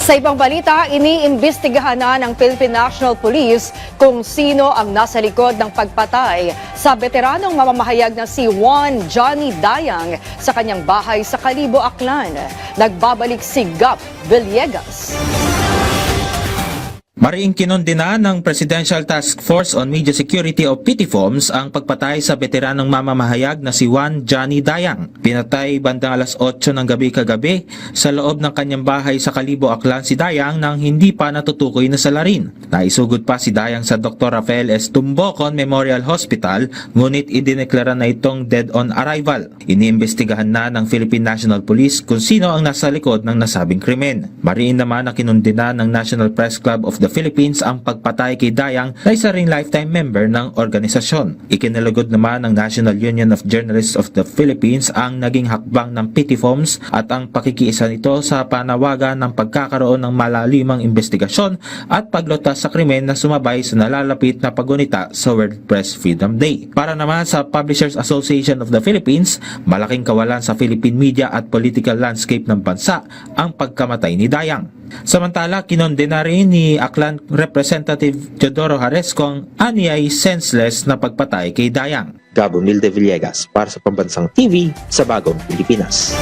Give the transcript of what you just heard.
Sa ibang balita, iniimbestigahan na ng Philippine National Police kung sino ang nasa likod ng pagpatay sa veteranong mamamahayag na si Juan Johnny Dayang sa kanyang bahay sa Kalibo, Aklan. Nagbabalik si Gap Villegas. Mariing kinondena ng Presidential Task Force on Media Security o PTFOMS ang pagpatay sa veteranong mamamahayag na si Juan Johnny Dayang. Pinatay bandang alas 8 ng gabi kagabi sa loob ng kanyang bahay sa Kalibo, Aklan si Dayang nang hindi pa natutukoy na salarin. Naisugod pa si Dayang sa Dr. Rafael S. Tumbocon Memorial Hospital ngunit idineklara na itong dead on arrival. Iniimbestigahan na ng Philippine National Police kung sino ang nasa likod ng nasabing krimen. Mariin naman na kinondena ng National Press Club of the Philippines ang pagpatay kay Dayang na isa ring lifetime member ng organisasyon. Ikinalugod naman ng National Union of Journalists of the Philippines ang naging hakbang ng PTFOMS at ang pakikiisa nito sa panawagan ng pagkakaroon ng malalimang investigasyon at paglutas sa krimen na sumabay sa nalalapit na paggunita sa World Press Freedom Day. Para naman sa Publishers Association of the Philippines, malaking kawalan sa Philippine media at political landscape ng bansa ang pagkamatay ni Dayang. Samantala, kinondena rin ni Aklan Representative Teodoro Haresco ang anyay senseless na pagpatay kay Dayang. Gabo Villegas para sa Pambansang TV sa Bagong Pilipinas.